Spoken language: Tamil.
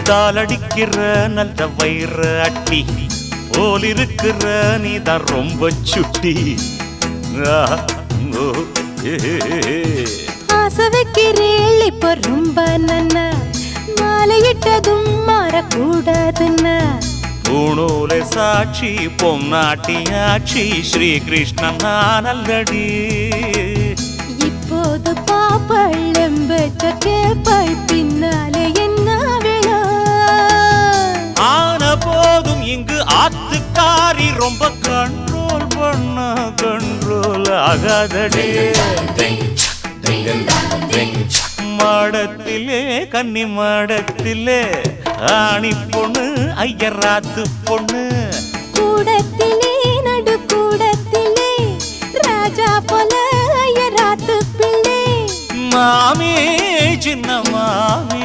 தாளடிக்கிற நல்ல வயிற அட்டி போல் இருக்கிற நீதான் ரொம்ப சுட்டி. ஆசை வைக்கிறேள் இப்ப ரொம்ப நன்ன மாலையிட்டதும் மாறக்கூடாதுன்னா பூணூலை சாட்சி பொன்னாட்டியாட்சி ஸ்ரீகிருஷ்ணன் நான் அல்லடி. இப்போது பாப்பள் எம்பெற்ற கேப்பள் பின்னாலே என்ன விழா ஆன போதும் இங்கு ஆத்துக்காரி ரொம்ப கண்ட்ரோல் பண்ண கண்ட்ரோல் ஆகாதடே. மாடத்திலே கன்னி மாடத்திலே ஆணி பொண்ணு ஐயராத்து பொண்ணு கூடத்திலே நடு கூடத்திலே ராஜா போல ஐயராத்து பிள்ளை மாமி சின்ன மாமி